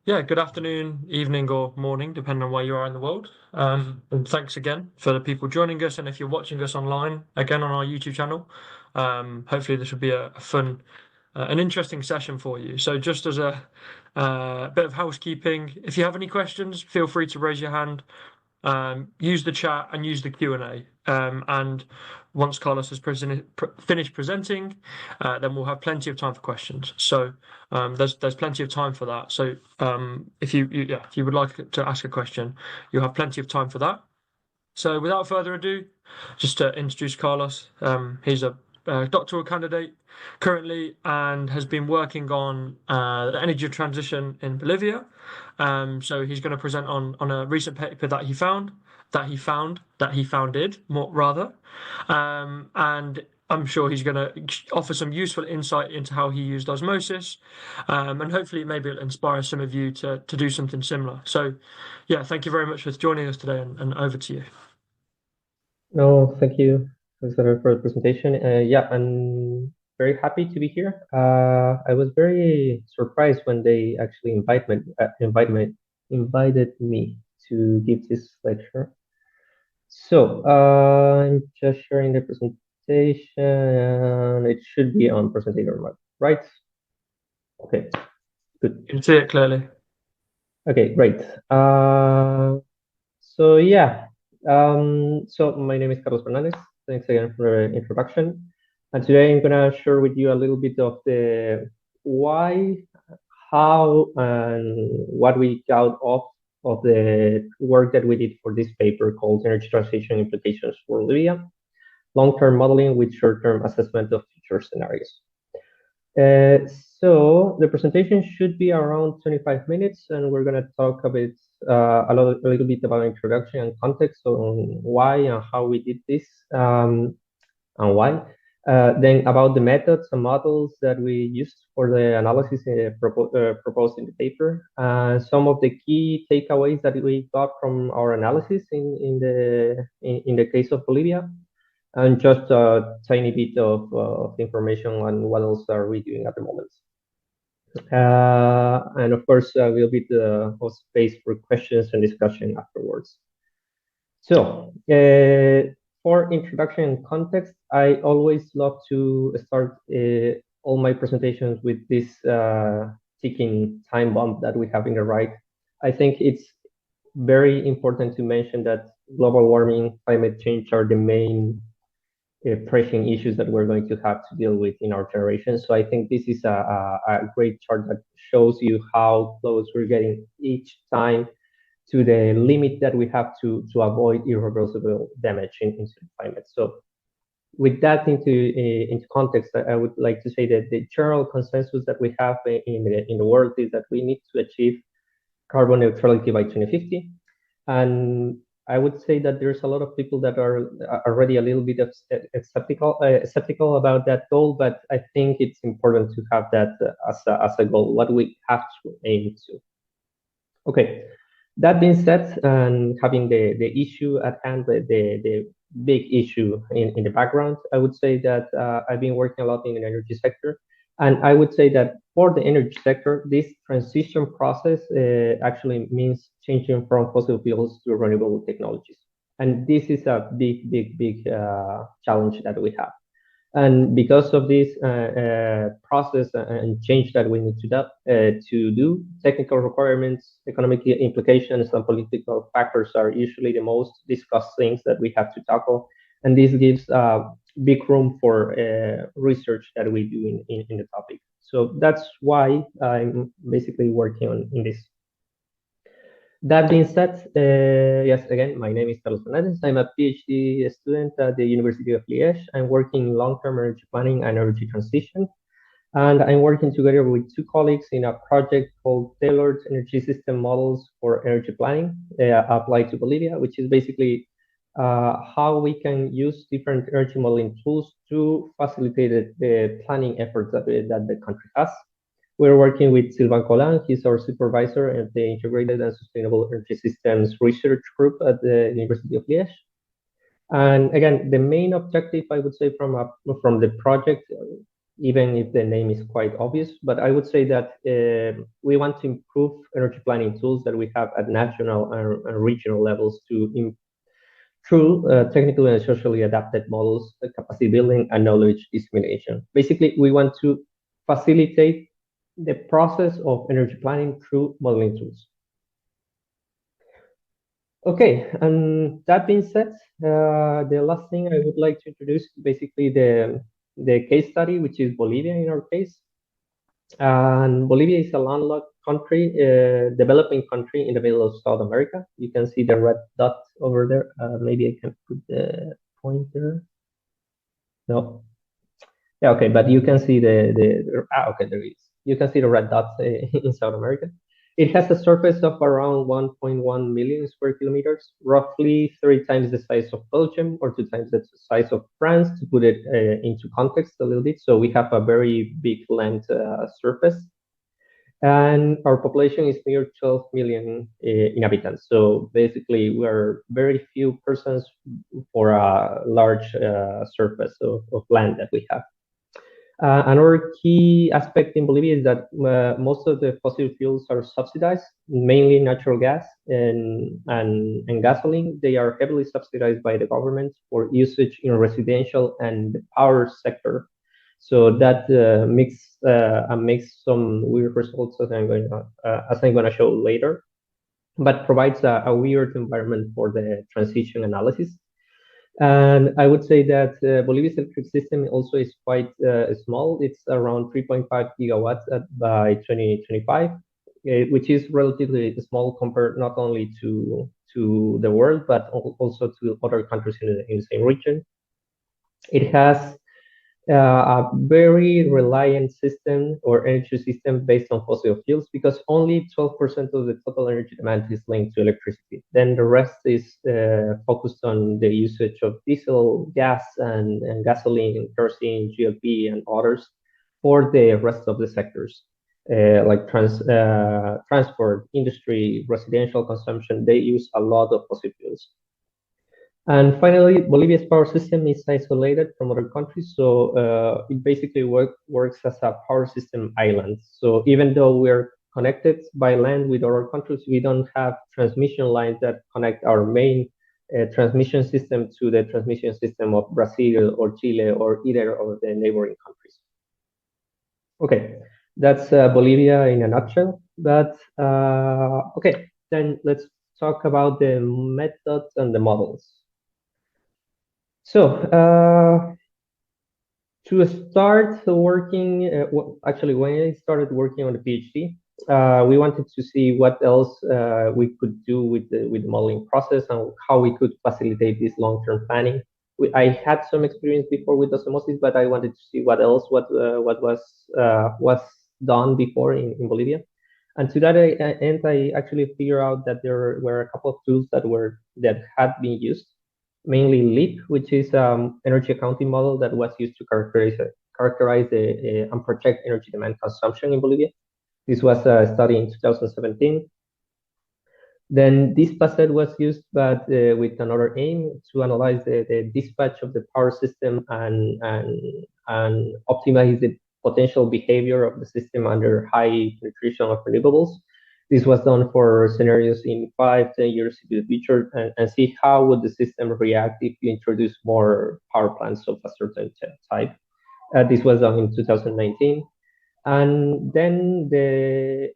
Yeah, good afternoon, evening, or morning, depending on where you are in the world. And thanks again for the people joining us. And if you're watching us online, again on our YouTube channel, hopefully this will be a fun, an interesting session for you. So, just as a bit of housekeeping, if you have any questions, feel free to raise your hand. Use the chat and use the Q&A. And once Carlos has finished presenting, then we'll have plenty of time for questions. So there's plenty of time for that. So if you would like to ask a question, you'll have plenty of time for that. So without further ado, just to introduce Carlos, he's a doctoral candidate currently and has been working on the energy transition in Bolivia. So he's going to present on a recent paper that he founded, more rather, and I'm sure he's going to offer some useful insight into how he used osmosis, and hopefully maybe it'll inspire some of you to do something similar. So, yeah, thank you very much for joining us today, and over to you. No, thank you. Thanks for the presentation. Yeah, I'm very happy to be here. I was very surprised when they actually invited me to give this lecture. So I'm just sharing the presentation. It should be on presentator mode, right? Okay, good. You can see it clearly. Okay, great. So yeah, so my name is Carlos Fernandez. Thanks again for the introduction. And today I'm gonna share with you a little bit of the why, how, and what we got of the work that we did for this paper called Energy Transition Implications for Bolivia, Long-Term Modeling with Short-Term Assessment of Future Scenarios. So the presentation should be around 25 minutes, and we're going to talk a little bit about introduction and context on why and how we did this, and why. Then about the methods and models that we used for the analysis proposed in the paper, some of the key takeaways that we got from our analysis in the case of Bolivia, and just a tiny bit of information on what else are we doing at the moment. And of course, we'll be the space for questions and discussion afterwards. So, for introduction and context, I always love to start all my presentations with this ticking time bomb that we have in the right. I think it's very important to mention that global warming, climate change are the main pressing issues that we're going to have to deal with in our generation. So I think this is a great chart that shows you how close we're getting each time to the limit that we have to avoid irreversible damage into the climate. So with that into context, I would like to say that the general consensus that we have in the world is that we need to achieve carbon neutrality by 2050. And I would say that there's a lot of people that are already a little bit skeptical about that goal, but I think it's important to have that as a goal, what we have to aim to. Okay, that being said, and having the issue at hand, the big issue in the background, I would say that I've been working a lot in the energy sector. And I would say that for the energy sector, this transition process actually means changing from fossil fuels to renewable technologies. And this is a big challenge that we have. And because of this process and change that we need to do, technical requirements, economic implications, and political factors are usually the most discussed things that we have to tackle. And this gives big room for research that we do in the topic. So that's why I'm basically working in this. That being said, yes, again, my name is Carlos Fernandez. I'm a PhD student at the University of Liege. I'm working in long-term energy planning and energy transition. And I'm working together with two colleagues in a project called Tailored Energy System Models for Energy Planning applied to Bolivia, which is basically how we can use different energy modeling tools to facilitate the planning efforts that the country has. We're working with Sylvain Collin. He's our supervisor at the Integrated and Sustainable Energy Systems Research Group at the University of Liege. And again, the main objective, I would say, from the project even if the name is quite obvious. But I would say that we want to improve energy planning tools that we have at national and regional levels to through technically and socially adapted models, capacity building, and knowledge dissemination. Basically, we want to facilitate the process of energy planning through modeling tools. Okay, and that being said, the last thing I would like to introduce is basically the case study, which is Bolivia in our case. And Bolivia is a landlocked country, developing country in the middle of South America. You can see the red dot over there. Maybe I can put the pointer. No. Yeah, okay, but you can see okay, there it is. You can see the red dots in South America. It has a surface of around 1.1 million square kilometers, roughly 3 times the size of Belgium or 2 times the size of France, to put it into context a little bit. So we have a very big land surface. And our population is near 12 million inhabitants. So basically, we are very few persons for a large surface of land that we have. Another key aspect in Bolivia is that most of the fossil fuels are subsidized, mainly natural gas and gasoline. They are heavily subsidized by the government for usage in residential and power sector. So that makes some weird results as I'm going to show later, but provides a weird environment for the transition analysis. And I would say that Bolivia's electric system also is quite small. It's around 3.5 gigawatts by 2025, which is relatively small compared not only to the world, but also to other countries in the same region. It has a very reliant system or energy system based on fossil fuels, because only 12% of the total energy demand is linked to electricity. Then the rest is focused on the usage of diesel, gas, and gasoline, kerosene, GLP, and others for the rest of the sectors, like transport, industry, residential consumption. They use a lot of fossil fuels. And finally, Bolivia's power system is isolated from other countries, so it basically works as a power system island. So even though we're connected by land with other countries, we don't have transmission lines that connect our main transmission system to the transmission system of Brazil or Chile or either of the neighboring countries. Okay, that's Bolivia in a nutshell. But okay, then let's talk about the methods and the models. So to start working, actually, when I started working on the PhD, we wanted to see what else we could do with the modeling process and how we could facilitate this long-term planning. I had some experience before with OSeMOSYS, but I wanted to see what else what was done before in Bolivia. And to that end, I actually figured out that there were a couple of tools that had been used. Mainly LEAP, which is energy accounting model that was used to characterize and project energy demand consumption in Bolivia. This was a study in 2017. Then DISPASET was used, but with another aim to analyze the dispatch of the power system and optimize the potential behavior of the system under high penetration of renewables. This was done for scenarios in 5-10 years into the future, and see how would the system react if you introduce more power plants of a certain type. This was done in 2019. And then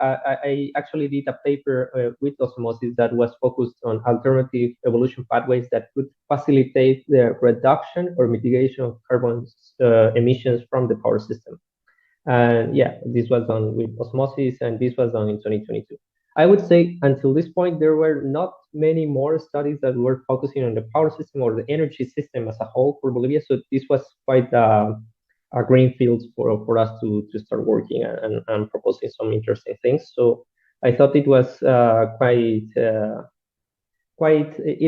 I actually did a paper with OSeMOSYS that was focused on alternative evolution pathways that could facilitate the reduction or mitigation of carbon emissions from the power system. And yeah, this was done with OSeMOSYS, and this was done in 2022. I would say until this point, there were not many more studies that were focusing on the power system or the energy system as a whole for Bolivia. So this was quite a green field for us to start working and proposing some interesting things. So I thought it was it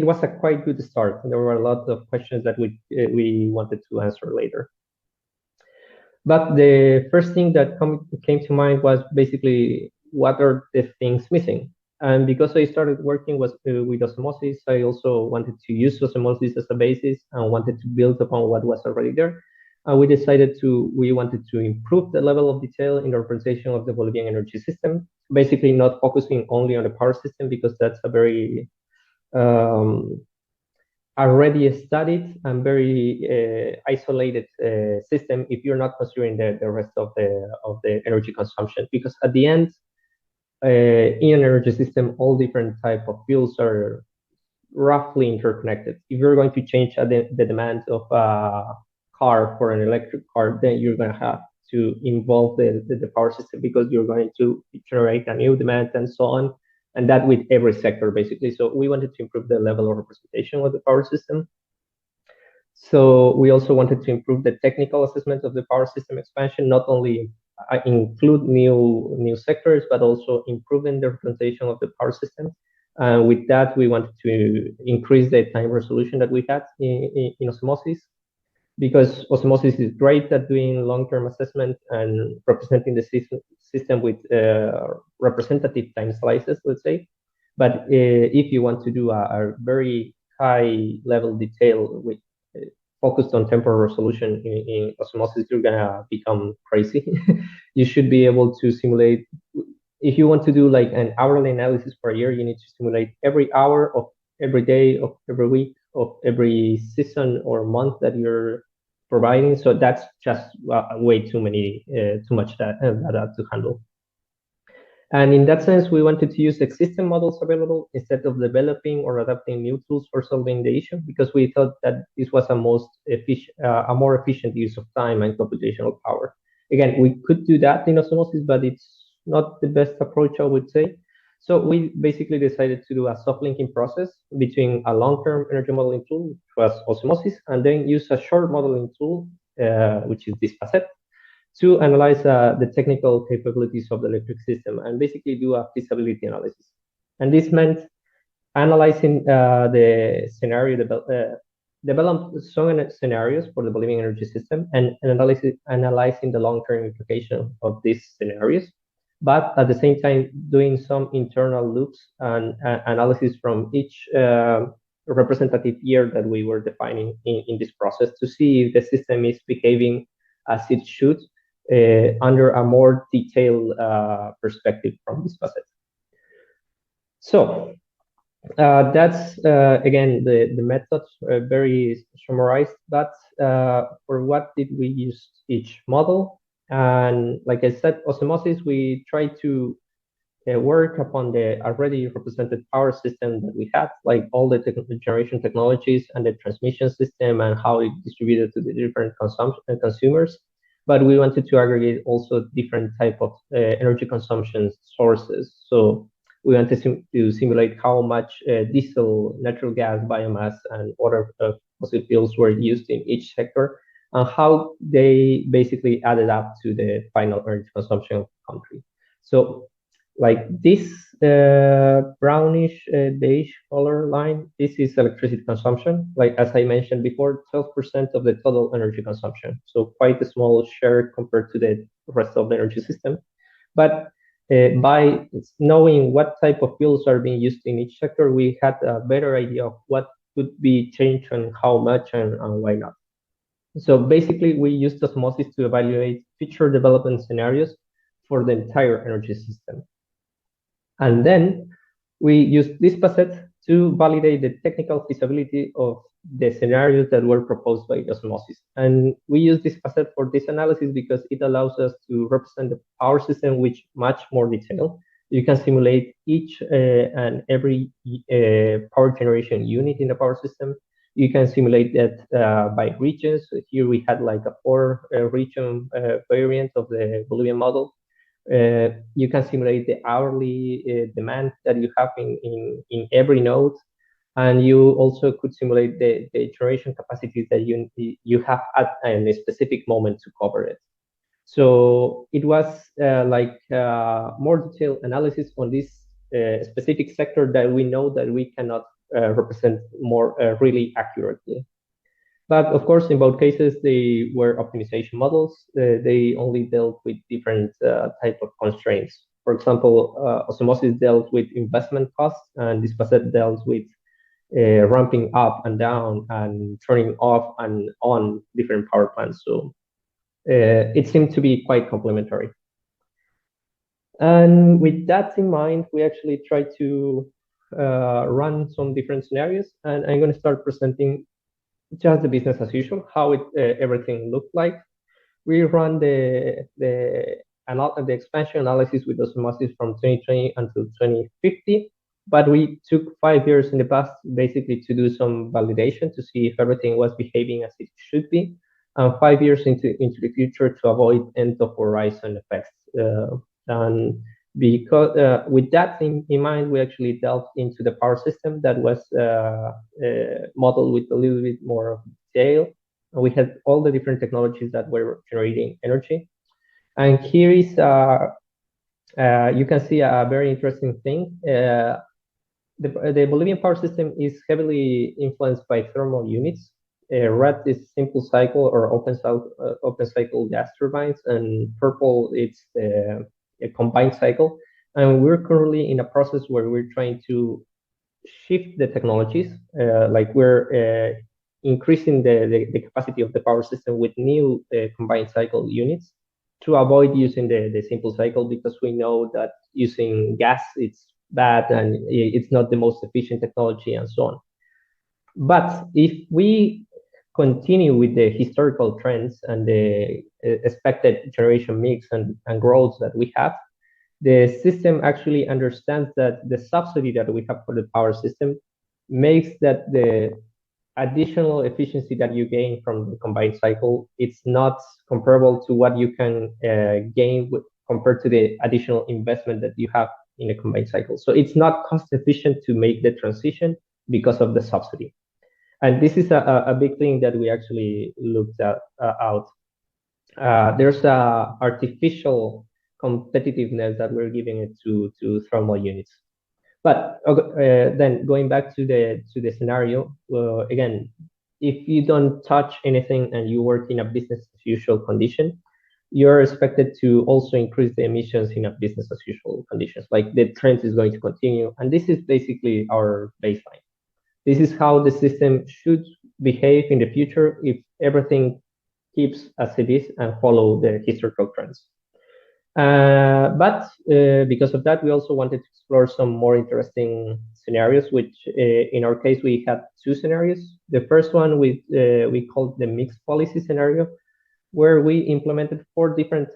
was a quite good start. There were a lot of questions that we wanted to answer later. But the first thing that came to mind was basically, what are the things missing? And because I started working with OSeMOSYS, I also wanted to use OSeMOSYS as a basis and wanted to build upon what was already there. we wanted to improve the level of detail in the representation of the Bolivian energy system, basically not focusing only on the power system, because that's a very already studied and very isolated system if you're not considering the rest of the energy consumption. Because at the end, in an energy system, all different type of fuels are roughly interconnected. If you're going to change the demand of a car for an electric car, then you're going to have to involve the power system, because you're going to generate a new demand and so on. And that with every sector, basically. So we wanted to improve the level of representation of the power system. So we also wanted to improve the technical assessment of the power system expansion, not only include new sectors, but also improving the representation of the power system. With that, we wanted to increase the time resolution that we had in OSeMOSYS, because OSeMOSYS is great at doing long-term assessment and representing the system with representative time slices, let's say. But if you want to do a very high level detail with focused on temporal resolution in OSeMOSYS, you're gonna become crazy. You should be able to simulate. If you want to do like an hourly analysis per year, you need to simulate every hour of every day of every week of every season or month that you're providing. So that's just way too much data to handle. And in that sense, we wanted to use existing models available instead of developing or adapting new tools for solving the issue, because we thought that this was a more efficient use of time and computational power. Again, we could do that in OSeMOSYS, but it's not the best approach, I would say. So we basically decided to do a soft linking process between a long-term energy modeling tool, which was OSeMOSYS, and then use a short modeling tool, which is this facet, to analyze the technical capabilities of the electric system and basically do a feasibility analysis. And this meant analyzing the scenario, develop some scenarios for the Bolivian energy system and analyzing the long-term implication of these scenarios, but at the same time doing some internal loops and analysis from each representative year that we were defining in this process to see if the system is behaving as it should under a more detailed perspective from this facet. So that's again the method, very summarized. But for what did we use each model? And like I said, OSeMOSYS, we try to work upon the already represented power system that we had, like all the generation technologies and the transmission system and how it distributed to the different consumers. But we wanted to aggregate also different type of energy consumption sources. So we wanted to simulate how much diesel, natural gas, biomass, and other fossil fuels were used in each sector, and how they basically added up to the final energy consumption of the country. So like this brownish beige color line, this is electricity consumption. Like as I mentioned before, 12% of the total energy consumption. So quite a small share compared to the rest of the energy system. But by knowing what type of fuels are being used in each sector, we had a better idea of what could be changed and how much and why not. So basically, we used OSeMOSYS to evaluate future development scenarios for the entire energy system. And then we used this facet to validate the technical feasibility of the scenarios that were proposed by OSeMOSYS. And we use this facet for this analysis because it allows us to represent the power system with much more detail. You can simulate each and every power generation unit in the power system. You can simulate that by regions. Here we had like a 4-region variant of the Bolivian model. You can simulate the hourly demand that you have in every node, and you also could simulate the generation capacity that you have at a specific moment to cover it. So it was more detailed analysis on this specific sector that we know that we cannot represent more really accurately. But of course, in both cases, they were optimization models. They only dealt with different type of constraints. For example, OSeMOSYS dealt with investment costs, and this facet dealt with ramping up and down and turning off and on different power plants. So it seemed to be quite complementary. And with that in mind, we actually try to run some different scenarios. And I'm going to start presenting just the business as usual, how everything looked like. We run the expansion analysis with OSeMOSYS from 2020 until 2050, but we took 5 years in the past basically to do some validation to see if everything was behaving as it should be, and 5 years into the future to avoid end of horizon effects. And because with that in mind, we actually delved into the power system that was modeled with a little bit more detail. We had all the different technologies that were generating energy. And here is, you can see a very interesting thing. The Bolivian power system is heavily influenced by thermal units. Red is simple cycle or open cycle gas turbines, and purple it's a combined cycle. And we're currently in a process where we're trying to shift the technologies, like we're increasing the capacity of the power system with new combined cycle units to avoid using the simple cycle, because we know that using gas it's bad and it's not the most efficient technology and so on. But if we continue with the historical trends and the expected generation mix and growth that we have, the system actually understands that the subsidy that we have for the power system makes that the additional efficiency that you gain from the combined cycle, it's not comparable to what you can gain compared to the additional investment that you have in a combined cycle. So it's not cost efficient to make the transition because of the subsidy. And this is a big thing that we actually looked out. There's a artificial competitiveness that we're giving it to thermal units. But then going back to the scenario, again, if you don't touch anything and you work in a business as usual condition, you're expected to also increase the emissions in a business as usual conditions. Like the trend is going to continue, and this is basically our baseline. This is how the system should behave in the future if everything keeps as it is and follow the historical trends. But because of that, we also wanted to explore some more interesting scenarios, which in our case, we had 2 scenarios. The first one we called the mixed policy scenario, where we implemented 4 different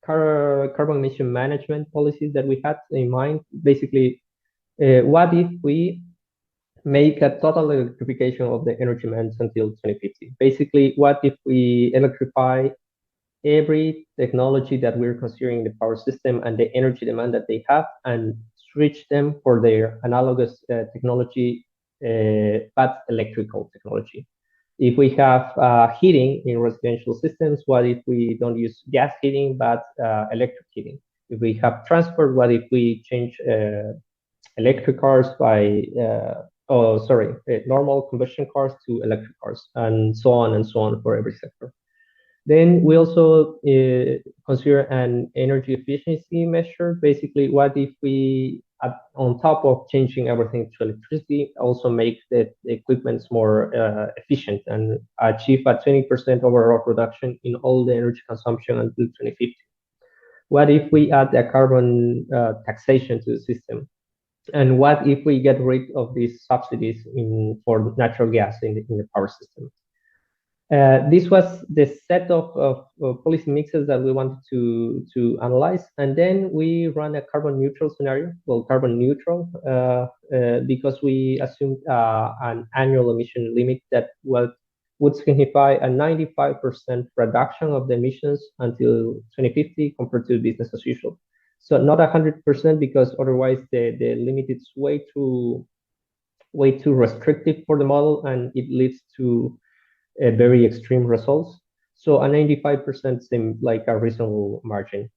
carbon emission management policies that we had in mind. Basically, what if we make a total electrification of the energy demands until 2050? Basically, what if we electrify every technology that we're considering in the power system and the energy demand that they have, and switch them for their analogous technology, but electrical technology? If we have heating in residential systems, what if we don't use gas heating, but electric heating? If we have transport, what if we change electric cars by, normal combustion cars to electric cars, and so on for every sector. Then we also consider an energy efficiency measure. Basically, what if we, on top of changing everything to electricity, also make the equipments more efficient and achieve a 20% overall reduction in all the energy consumption until 2050? What if we add a carbon taxation to the system? And what if we get rid of these subsidies for natural gas in the power system? This was the set of policy mixes that we wanted to analyze, and then we run a carbon neutral scenario. Well, carbon neutral because we assumed an annual emission limit that would signify a 95% reduction of the emissions until 2050 compared to business as usual. So not 100%, because otherwise the limit is way too restrictive for the model, and it leads to very extreme results. So a 95% seemed like a reasonable margin.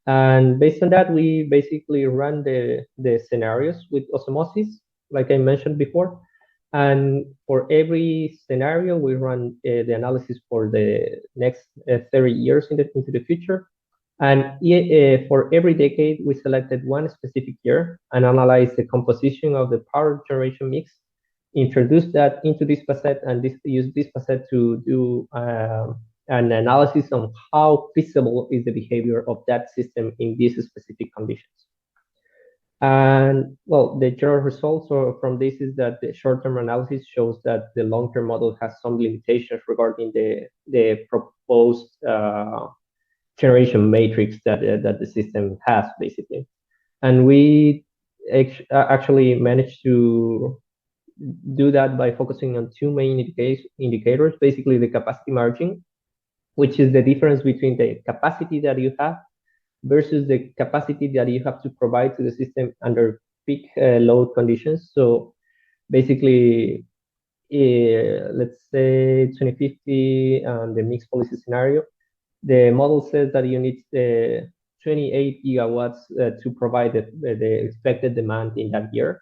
And based on that, we basically run the scenarios with OSeMOSYS, like I mentioned before. And for every scenario, we run the analysis for the next 30 years into the future. And for every decade, we selected one specific year and analyzed the composition of the power generation mix, introduced that into this facet, and use this facet to do an analysis on how feasible is the behavior of that system in these specific conditions. And well, the general results from this is that the short-term analysis shows that the long-term model has some limitations regarding the proposed generation matrix that the system has, basically. And we actually managed to do that by focusing on two main indicators, basically the capacity margin, which is the difference between the capacity that you have versus the capacity that you have to provide to the system under peak load conditions. So basically, let's say 2050 and the mixed policy scenario, the model says that you need 28 gigawatts to provide the expected demand in that year.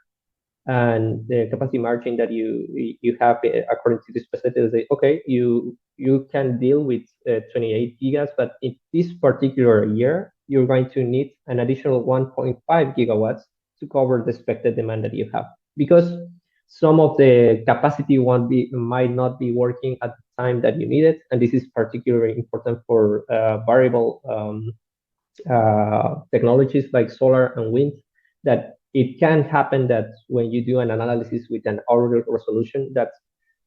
And the capacity margin that you have according to this facility is like, okay, you can deal with 28 gigas, but in this particular year, you're going to need an additional 1.5 gigawatts to cover the expected demand that you have, because some of the capacity might not be working at the time that you need it, and this is particularly important for variable technologies like solar and wind, that it can happen that when you do an analysis with an hourly resolution, that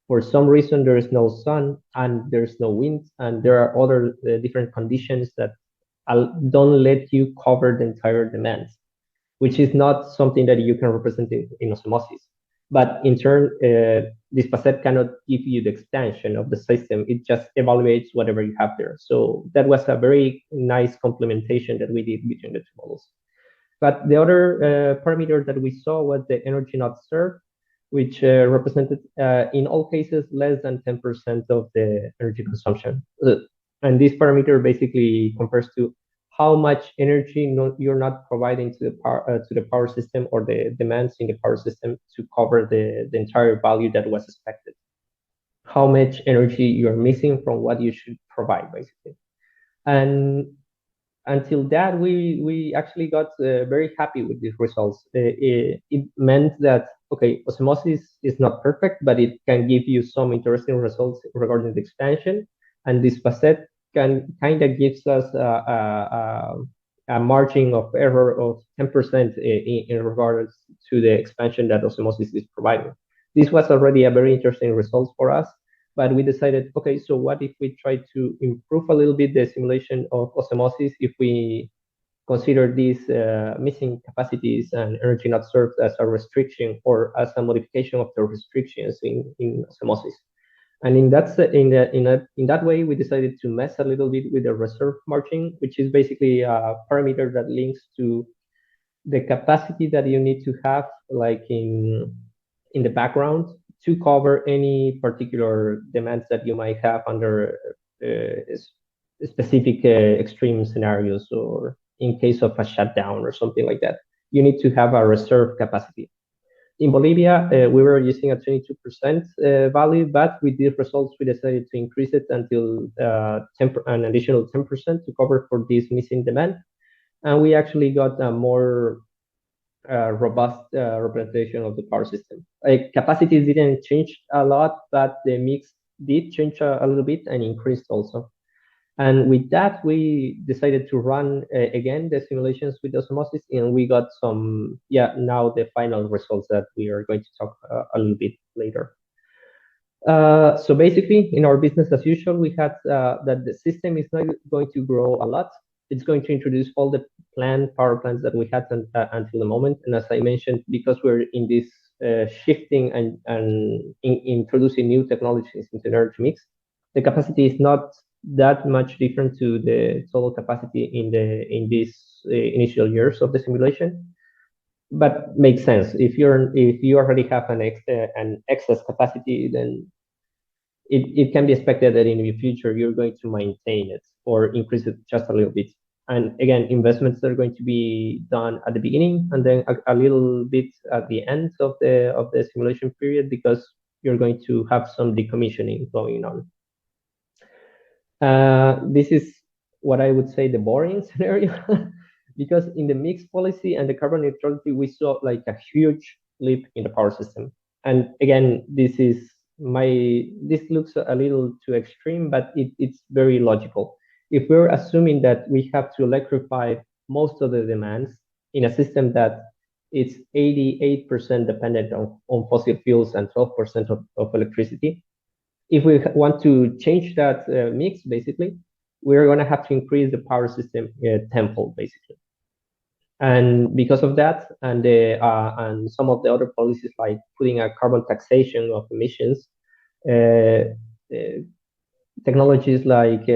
for some reason there is no sun and there's no wind, and there are other different conditions that don't let you cover the entire demand, which is not something that you can represent in OSeMOSYS. But in turn, this facet cannot give you the extension of the system. It just evaluates whatever you have there. So that was a very nice complementation that we did between the two models. But the other parameter that we saw was the energy not served, which represented, in all cases, less than 10% of the energy consumption. And this parameter basically compares to how much energy you're not providing to the power system, or the demands in the power system to cover the entire value that was expected. How much energy you're missing from what you should provide, basically. And until that, we actually got very happy with these results. It meant that, okay, OSeMOSYS is not perfect, but it can give you some interesting results regarding the expansion. And this facet kind of gives us a margin of error of 10% in regards to the expansion that OSeMOSYS is providing. This was already a very interesting result for us, but we decided, okay, so what if we try to improve a little bit the simulation of OSeMOSYS if we consider these missing capacities and energy not served as a restriction or as a modification of the restrictions in OSeMOSYS. And in that way, we decided to mess a little bit with the reserve margin, which is basically a parameter that links to the capacity that you need to have, like in the background, to cover any particular demands that you might have under specific extreme scenarios, or in case of a shutdown or something like that. You need to have a reserve capacity. In Bolivia, we were using a 22% value, but with these results, we decided to increase it until an additional 10% to cover for this missing demand. And we actually got a more robust representation of the power system. Capacity didn't change a lot, but the mix did change a little bit and increased also. And with that, we decided to run again the simulations with OSeMOSYS, and we got some, now the final results that we are going to talk a little bit later. So basically, in our business as usual, we had that the system is not going to grow a lot. It's going to introduce all the planned power plants that we had until the moment. And as I mentioned, because we're in this shifting and introducing new technologies into the energy mix, the capacity is not that much different to the total capacity in these initial years of the simulation, but makes sense. If you already have an excess capacity, then it can be expected that in the future you're going to maintain it or increase it just a little bit. And again, investments are going to be done at the beginning and then a little bit at the end of the simulation period, because you're going to have some decommissioning going on. This is what I would say the boring scenario, because in the mixed policy and the carbon neutrality, we saw like a huge leap in the power system. And again, this looks a little too extreme, but it's very logical. If we're assuming that we have to electrify most of the demands in a system that it's 88% dependent on fossil fuels and 12% of electricity, if we want to change that mix, basically, we're going to have to increase the power system tenfold, basically. And because of that, and some of the other policies like putting a carbon taxation of emissions, technologies like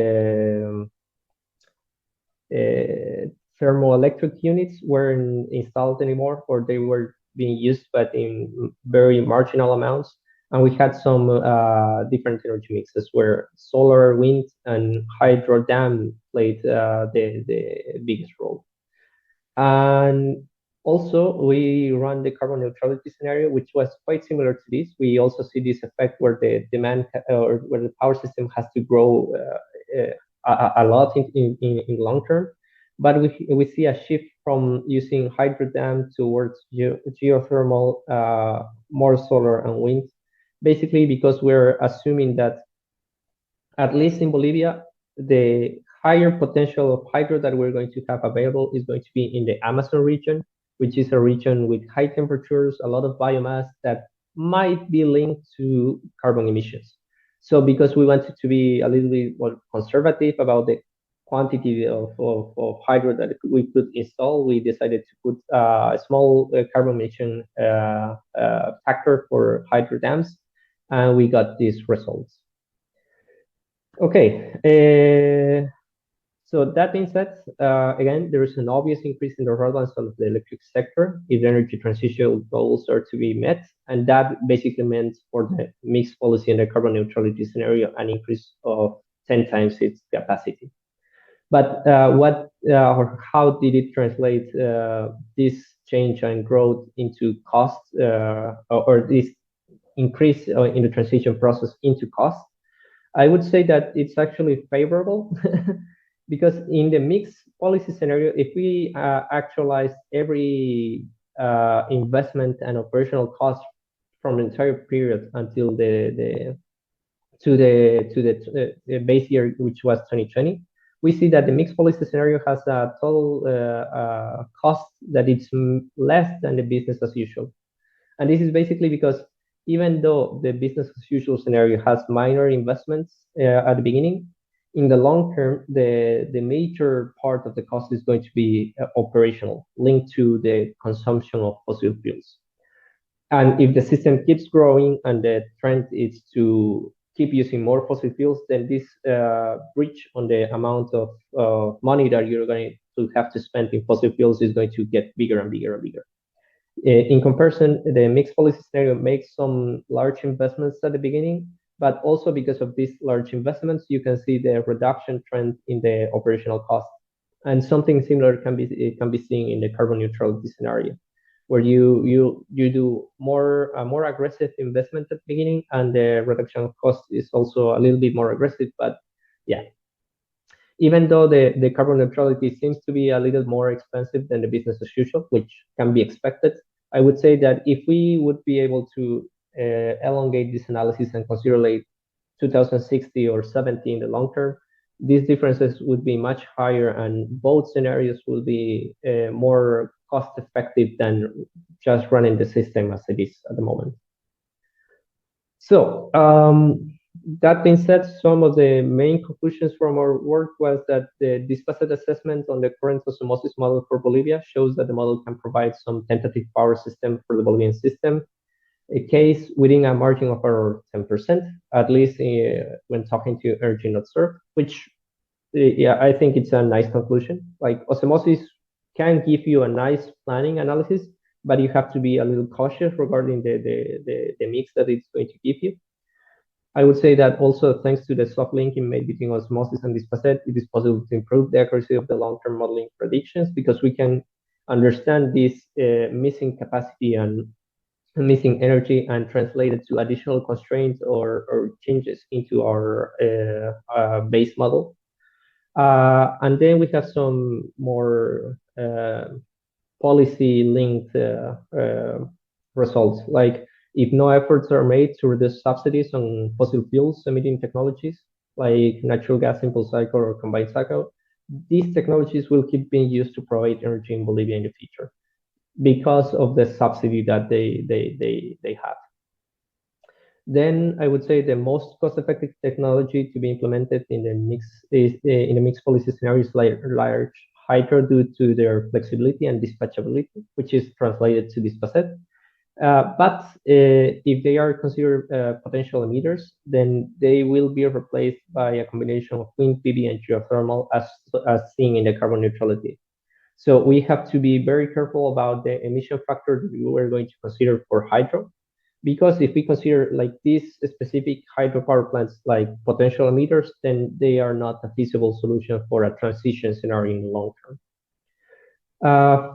thermoelectric units weren't installed anymore, or they were being used, but in very marginal amounts. And we had some different energy mixes where solar, wind, and hydro dam played the biggest role. And also, we run the carbon neutrality scenario, which was quite similar to this. We also see this effect where the demand or where the power system has to grow a lot in long term. But we see a shift from using hydro dam towards geothermal, more solar and wind, basically because we're assuming that, at least in Bolivia, the higher potential of hydro that we're going to have available is going to be in the Amazon region, which is a region with high temperatures, a lot of biomass that might be linked to carbon emissions. So because we wanted to be a little bit more conservative about the quantity of hydro that we could install, we decided to put a small carbon emission factor for hydro dams, and we got these results. Okay, so that being said, again, there is an obvious increase in the relevance of the electric sector if the energy transition goals are to be met, and that basically meant for the mixed policy and the carbon neutrality scenario an increase of 10 times its capacity. But or how did it translate this change and growth into cost, or this increase in the transition process into cost? I would say that it's actually favorable because in the mixed policy scenario, if we actualize every investment and operational cost from the entire period until the base year, which was 2020, we see that the mixed policy scenario has a total cost that it's less than the business as usual. And this is basically because even though the business as usual scenario has minor investments at the beginning, in the long term, the major part of the cost is going to be operational, linked to the consumption of fossil fuels. And if the system keeps growing and the trend is to keep using more fossil fuels, then this breach on the amount of money that you're going to have to spend in fossil fuels is going to get bigger and bigger and bigger. In comparison, the mixed policy scenario makes some large investments at the beginning, but also because of these large investments, you can see the reduction trend in the operational cost. And something similar can be seen in the carbon neutrality scenario, where you do more aggressive investment at the beginning, and the reduction of cost is also a little bit more aggressive. But yeah, even though the carbon neutrality seems to be a little more expensive than the business as usual, which can be expected, I would say that if we would be able to elongate this analysis and consider like 2060 or 70 in the long term, these differences would be much higher, and both scenarios will be more cost effective than just running the system as it is at the moment. So that being said, some of the main conclusions from our work was that the disputed assessment on the current OSeMOSYS model for Bolivia shows that the model can provide some tentative power system for the Bolivian system, a case within a margin of around 10%, at least when talking to energy not served, which yeah, I think it's a nice conclusion. Like OSeMOSYS can give you a nice planning analysis, but you have to be a little cautious regarding the mix that it's going to give you. I would say that also thanks to the soft linking made between OSeMOSYS and Dispaset, it is possible to improve the accuracy of the long-term modeling predictions, because we can understand this missing capacity and missing energy and translate it to additional constraints or changes into our base model. And then we have some more policy-linked results, like if no efforts are made to reduce subsidies on fossil fuels emitting technologies, like natural gas simple cycle or combined cycle, these technologies will keep being used to provide energy in Bolivia in the future because of the subsidy that they have. Then I would say the most cost-effective technology to be implemented in the mixed policy scenario is large hydro due to their flexibility and dispatchability, which is translated to dispatchet. But if they are considered potential emitters, then they will be replaced by a combination of wind, PV, and geothermal, as seen in the carbon neutrality. So we have to be very careful about the emission factor that we are going to consider for hydro, because if we consider like these specific hydropower plants like potential emitters, then they are not a feasible solution for a transition scenario in the long term.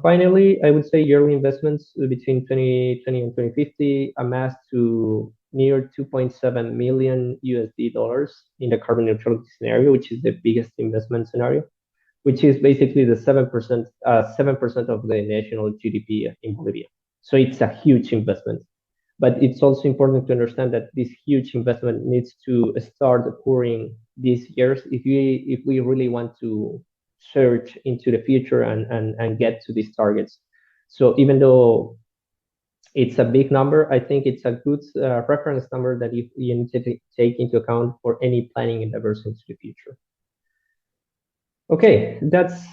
Finally, I would say yearly investments between 2020 and 2050 amassed to near 2.7 million USD dollars in the carbon neutrality scenario, which is the biggest investment scenario, which is basically the 7% of the national GDP in Bolivia. So it's a huge investment. But it's also important to understand that this huge investment needs to start occurring these years if we really want to search into the future and get to these targets. So even though it's a big number, I think it's a good reference number that you need to take into account for any planning endeavors into the future. Okay, that's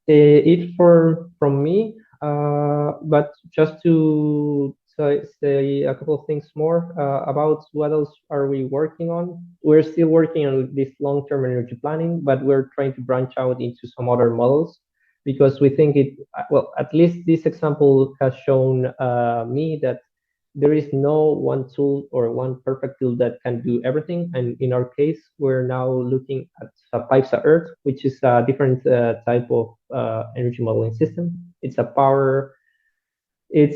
it from me. But just to say a couple of things more about what else are we working on. We're still working on this long-term energy planning, but we're trying to branch out into some other models because we think well, at least this example has shown me that there is no one tool or one perfect tool that can do everything. And in our case, we're now looking at PIPES Earth, which is a different type of energy modeling system. It's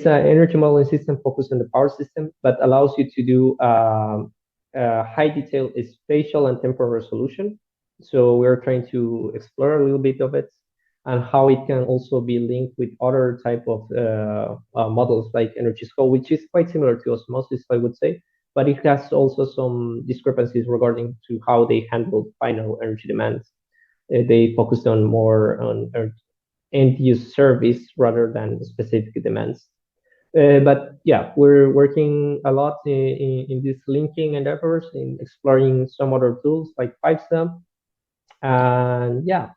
an energy modeling system focused on the power system, but allows you to do high detail spatial and temporal resolution. So we're trying to explore a little bit of it and how it can also be linked with other type of models like energy scope, which is quite similar to OSeMOSYS, I would say, but it has also some discrepancies regarding to how they handle final energy demands. They focused on more on end-use service rather than specific demands. But yeah, we're working a lot in this linking endeavors, in exploring some other tools like PipeStem. And yeah,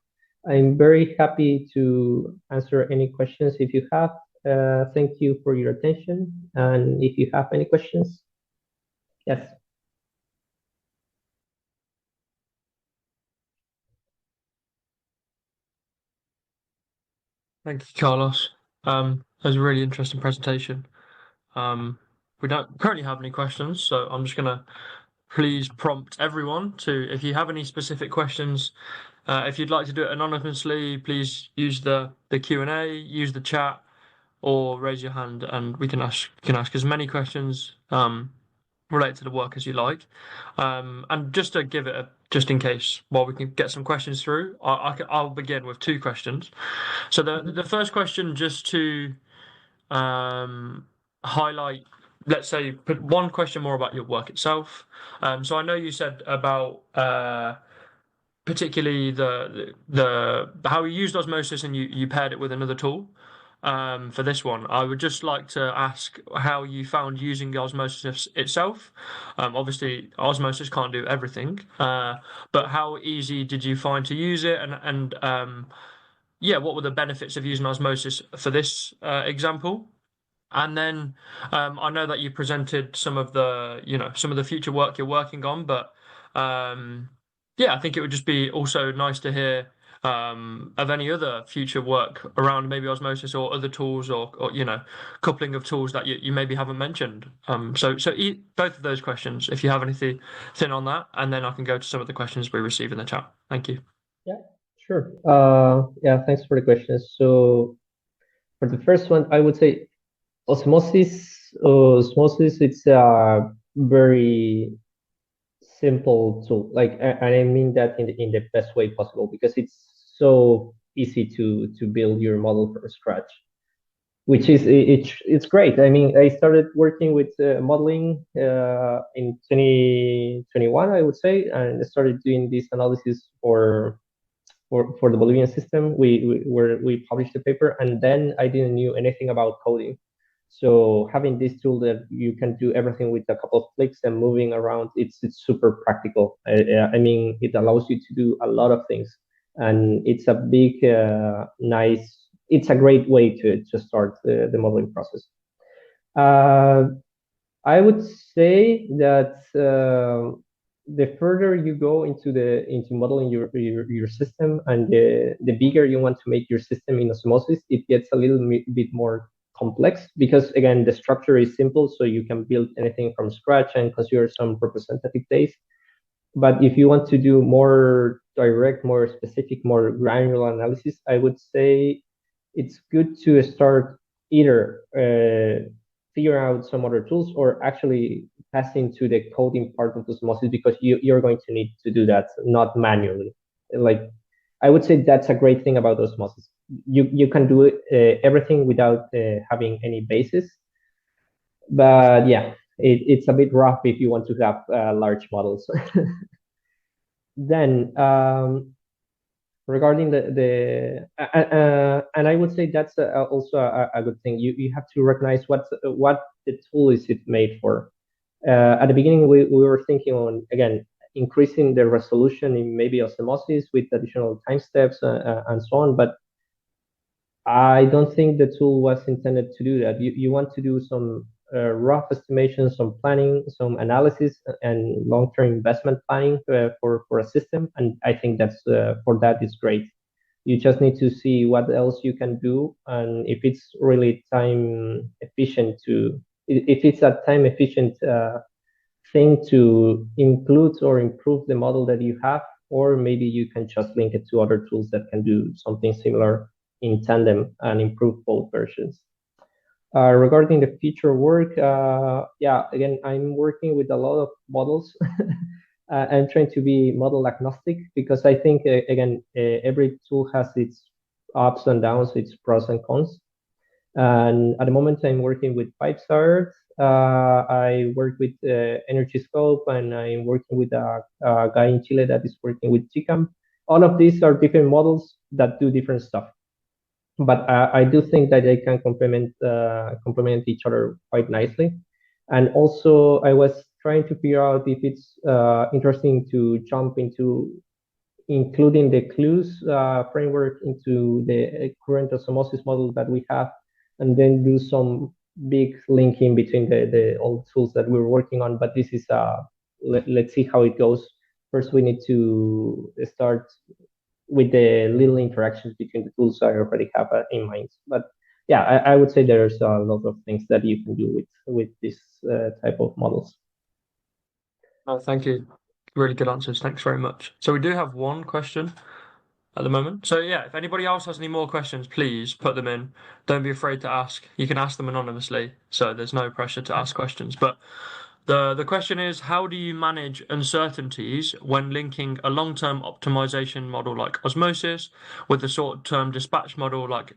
I'm very happy to answer any questions if you have. Thank you for your attention. And if you have any questions, yes. Thank you, Carlos. That was a really interesting presentation. We don't currently have any questions, so I'm just gonna please prompt everyone to, if you have any specific questions, if you'd like to do it anonymously, please use the Q&A, use the chat, or raise your hand, and we can ask as many questions related to the work as you like. And just to give it just in case, while we can get some questions through, I'll begin with two questions. So the first question, just to highlight, let's say, put one question more about your work itself. So I know you said about particularly the how you used osmosis and you paired it with another tool. For this one, I would just like to ask how you found using the osmosis itself. Obviously, osmosis can't do everything, but how easy did you find to use it, and yeah, what were the benefits of using osmosis for this example? And then I know that you presented some of the future work you're working on, but yeah, I think it would just be also nice to hear of any other future work around maybe osmosis or other tools or coupling of tools that you maybe haven't mentioned. So both of those questions, if you have anything on that, and then I can go to some of the questions we receive in the chat. Thank you. Yeah, sure. Yeah, thanks for the questions. So for the first one, I would say osmosis, it's a very simple tool. Like, and I mean that in the best way possible, because it's so easy to build your model from scratch, which is it's great. I mean, I started working with modeling in 2021, I would say, and I started doing this analysis for the Bolivian system. We published a paper, and then I didn't knew anything about coding. So having this tool that you can do everything with a couple of clicks and moving around, it's super practical. I mean, it allows you to do a lot of things, and it's a big, nice. It's a great way to start the modeling process. I would say that the further you go into modeling your system, and the bigger you want to make your system in osmosis, it gets a little bit more complex, because again, the structure is simple, so you can build anything from scratch and consider some representative days. But if you want to do more direct, more specific, more granular analysis, I would say it's good to start either figure out some other tools, or actually pass into the coding part of osmosis, because you're going to need to do that, not manually. Like, I would say that's a great thing about osmosis. You can do everything without having any basis. But yeah, it's a bit rough if you want to have large models. Then regarding and I would say that's also a good thing. You have to recognize what the tool is it made for. At the beginning, we were thinking on, again, increasing the resolution in maybe osmosis with additional time steps and so on, but I don't think the tool was intended to do that. You want to do some rough estimations, some planning, some analysis, and long-term investment planning for a system. And I think that's for that is great. You just need to see what else you can do, and if it's really time efficient if it's a time efficient thing to include or improve the model that you have, or maybe you can just link it to other tools that can do something similar in tandem and improve both versions. Regarding the future work, yeah, again, I'm working with a lot of models. I'm trying to be model agnostic, because I think, again, every tool has its ups and downs, its pros and cons. And at the moment, I'm working with PEERR. I work with Energy Scope, and I'm working with a guy in Chile that is working with GCAM. All of these are different models that do different stuff. But I do think that they can complement each other quite nicely. And also, I was trying to figure out if it's interesting to jump into including the clues framework into the current osmosis model that we have, and then do some big linking between the old tools that we're working on. But this is let's see how it goes. First, we need to start with the little interactions between the tools I already have in mind. But yeah, I would say there's a lot of things that you can do with this type of models. Oh, thank you. Really good answers. Thanks very much. So we do have one question at the moment. So yeah, if anybody else has any more questions, please put them in. Don't be afraid to ask. You can ask them anonymously, so there's no pressure to ask questions. But the question is, how do you manage uncertainties when linking a long-term optimization model like osmosis with a short-term dispatch model like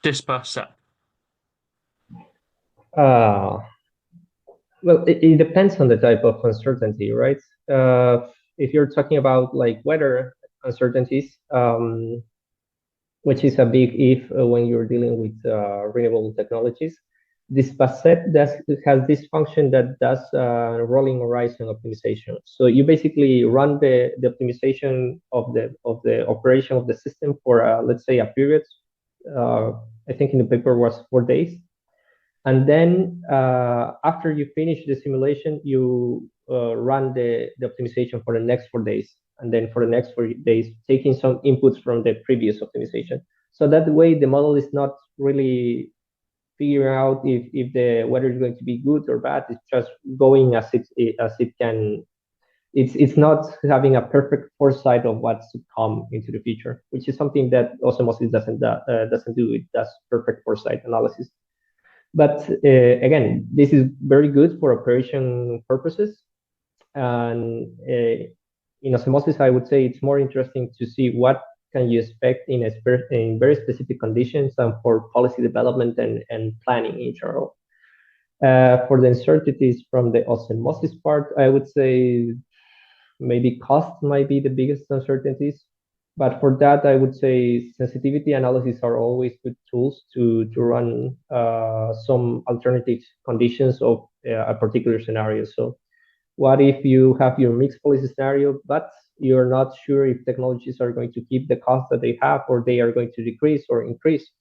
disperse-set? Well, it depends on the type of uncertainty, right? If you're talking about like weather uncertainties, which is a big if when you're dealing with renewable technologies, this facet has this function that does rolling horizon optimization. So you basically run the optimization of the operation of the system for let's say a period. I think in the paper was 4 days. And then after you finish the simulation, you run the optimization for the next 4 days. And then for the next 4 days, taking some inputs from the previous optimization. So that way, the model is not really figuring out if the weather is going to be good or bad. It's just going as it can. It's not having a perfect foresight of what's to come into the future, which is something that OSeMOSYS doesn't do. It does perfect foresight analysis. But again, this is very good for operation purposes. And in osmosis, I would say it's more interesting to see what can you expect in very specific conditions and for policy development and planning in general. For the uncertainties from the osmosis part, I would say maybe cost might be the biggest uncertainties. But for that, I would say sensitivity analysis are always good tools to run some alternative conditions of a particular scenario. So what if you have your mixed policy scenario, but you're not sure if technologies are going to keep the cost that they have, or they are going to decrease or increase?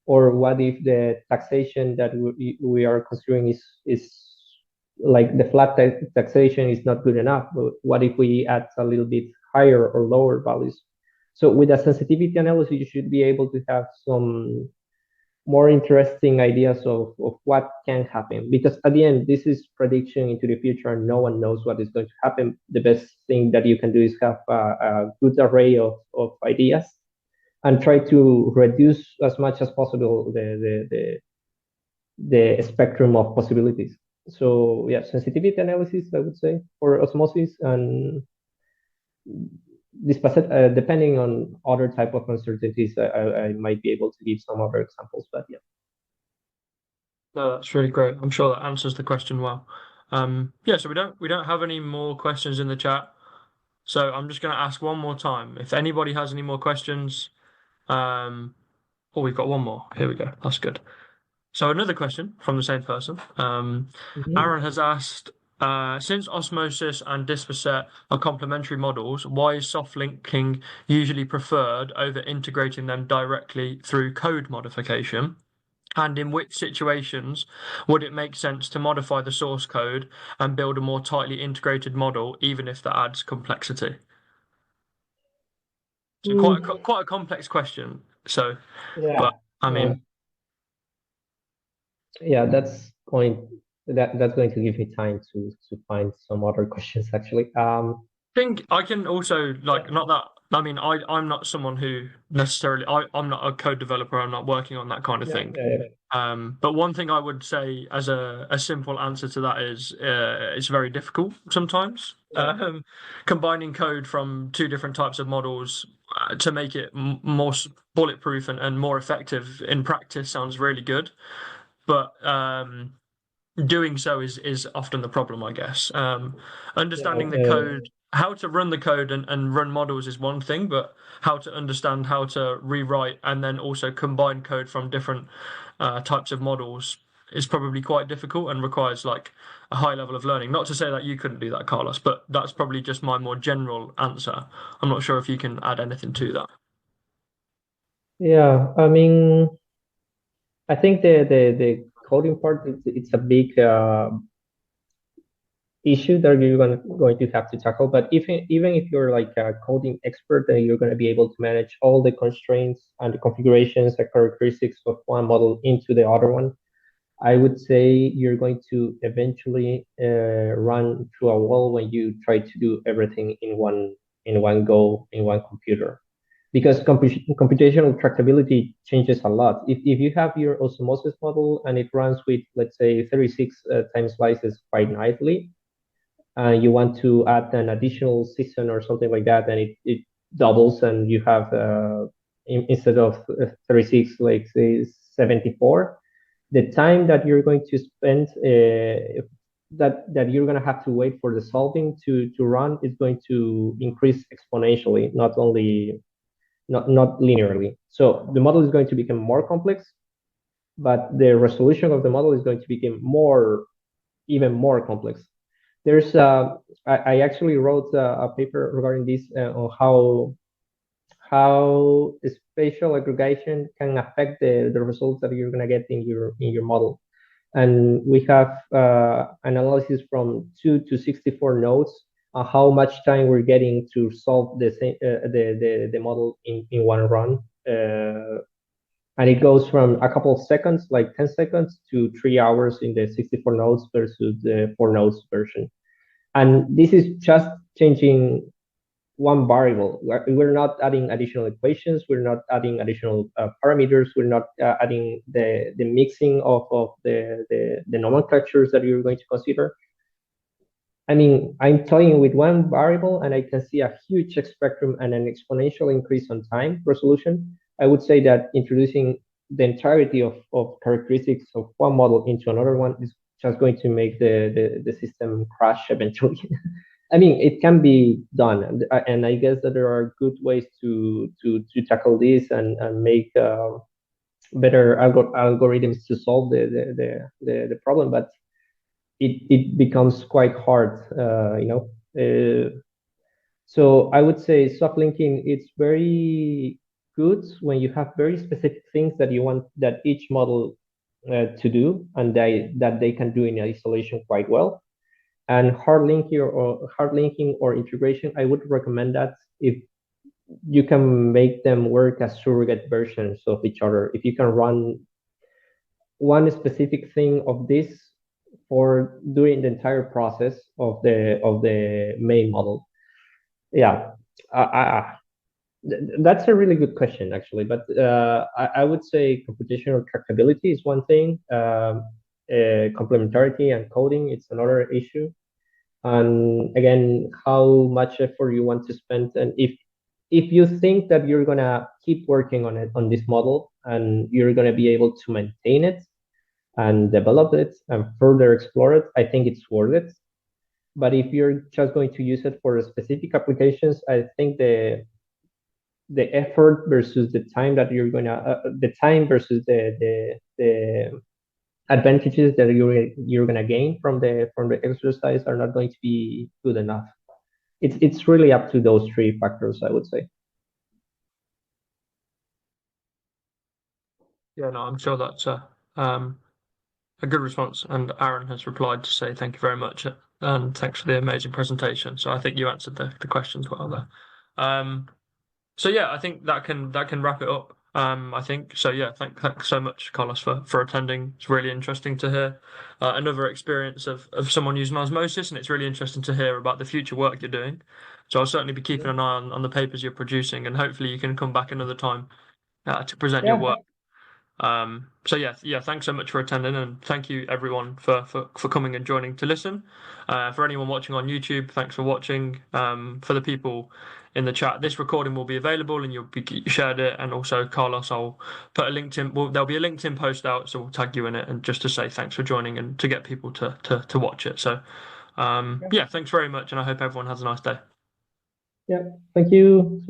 Or what if the taxation that we are considering is like the flat taxation is not good enough? What if we add a little bit higher or lower values? So with a sensitivity analysis, you should be able to have some more interesting ideas of what can happen, because at the end, this is prediction into the future and no one knows what is going to happen. The best thing that you can do is have a good array of ideas and try to reduce as much as possible the spectrum of possibilities. So yeah, sensitivity analysis, I would say, for osmosis, and this depending on other type of uncertainties, I might be able to give some other examples, but yeah. No, that's really great. I'm sure that answers the question well. Yeah, so we don't have any more questions in the chat. So I'm just going to ask one more time. If anybody has any more questions, oh, we've got one more. Here we go. That's good. So another question from the same person. Aaron has asked, since osmosis and disposet are complementary models, why is soft linking usually preferred over integrating them directly through code modification? And in which situations would it make sense to modify the source code and build a more tightly integrated model, even if that adds complexity? So quite a complex question. So, Yeah. but I mean, yeah, that's going to give me time to find some other questions actually. think I can also like not that I mean I'm not someone who necessarily I'm not a code developer, I'm not working on that kind of thing. But one thing I would say as a simple answer to that is it's very difficult sometimes. Combining code from two different types of models to make it more bulletproof and more effective in practice sounds really good, but doing so is often the problem, I guess. Understanding the code, how to run the code and run models is one thing, but how to understand how to rewrite and then also combine code from different types of models is probably quite difficult and requires like a high level of learning. Not to say that you couldn't do that, Carlos, but that's probably just my more general answer. I'm not sure if you can add anything to that. Yeah, I mean, I think the coding part, it's a big issue that you're going to have to tackle. But even if you're like a coding expert, then you're going to be able to manage all the constraints and the configurations and characteristics of one model into the other one. I would say you're going to eventually run through a wall when you try to do everything in one go in one computer, because computational tractability changes a lot. If you have your osmosis model and it runs with, let's say, 36 time slices quite nicely, you want to add an additional season or something like that, and it doubles, and you have instead of 36, like say 74, the time that you're going to spend that you're going to have to wait for the solving to run is going to increase exponentially, not linearly. So the model is going to become more complex, but the resolution of the model is going to become even more complex. There's I actually wrote a paper regarding this on how spatial aggregation can affect the results that you're gonna get in your model. And we have analysis from 2 to 64 nodes on how much time we're getting to solve the model in one run. And it goes from a couple of seconds, like 10 seconds, to 3 hours in the 64 nodes versus the 4 nodes version. And this is just changing one variable. We're not adding additional equations. We're not adding additional parameters. We're not adding the mixing of the nomenclatures that you're going to consider. I mean, I'm toying with one variable and I can see a huge spectrum and an exponential increase on time resolution. I would say that introducing the entirety of characteristics of one model into another one is just going to make the system crash eventually. I mean, it can be done, and I guess that there are good ways to tackle this and make better algorithms to solve the problem, but it becomes quite hard, you know. So I would say soft linking, it's very good when you have very specific things that you want that each model to do, and that they can do in isolation quite well. And hard linking or integration, I would recommend that if you can make them work as surrogate versions of each other. If you can run one specific thing of this for during the entire process of the main model. Yeah, that's a really good question actually. But I would say computational tractability is one thing. Complementarity and coding it's another issue. And again, how much effort you want to spend, and if you think that you're gonna keep working on it on this model and you're gonna be able to maintain it and develop it and further explore it, I think it's worth it. But if you're just going to use it for specific applications, I think the effort versus the time that you're gonna the time versus the advantages that you're gonna gain from the exercise are not going to be good enough. It's really up to those three factors, I would say. Yeah, no, I'm sure that's a good response. And Aaron has replied to say thank you very much and thanks for the amazing presentation. So I think you answered the questions well there. So yeah, I think that can wrap it up. I think so. Yeah, thanks so much, Carlos, for attending. It's really interesting to hear another experience of someone using osmosis, and it's really interesting to hear about the future work you're doing. So I'll certainly be keeping an eye on the papers you're producing, and hopefully you can come back another time to present your Yeah, work. So yeah, thanks so much for attending, and thank you everyone for coming and joining to listen. For anyone watching on YouTube, thanks for watching. For the people in the chat, this recording will be available, and you'll be shared it. And also, Carlos, I'll put a LinkedIn. Well, there'll be a LinkedIn post out, so we'll tag you in it, and just to say thanks for joining and to get people to watch it. So, yeah, thanks very much, and I hope everyone has a nice day. yeah. Thank you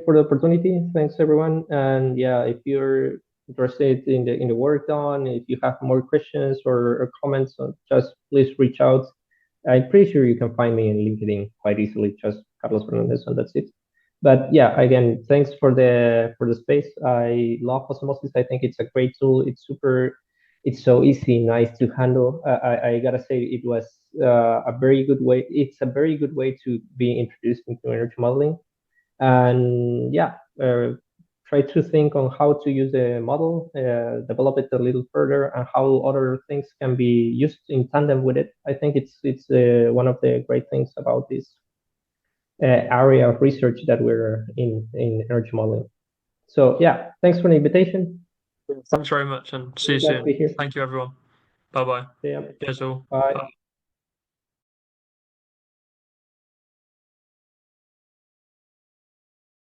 for the opportunity. Thanks everyone. And yeah, if you're interested in the work done, if you have more questions or comments, just please reach out. I'm pretty sure you can find me in LinkedIn quite easily, just Carlos Fernandez, and that's it. But yeah, again, thanks for the space. I love osmosis. I think it's a great tool. It's so easy, nice to handle. I gotta say, it was a very good way. It's a very good way to be introduced into energy modeling. And yeah, try to think on how to use the model, develop it a little further, and how other things can be used in tandem with it. I think it's one of the great things about this area of research that we're in energy modeling. So yeah, thanks for the invitation. Thanks very much, and see you Glad to soon. be here. Thank you, everyone. Bye bye. Yeah. Cheers all. Bye. Bye.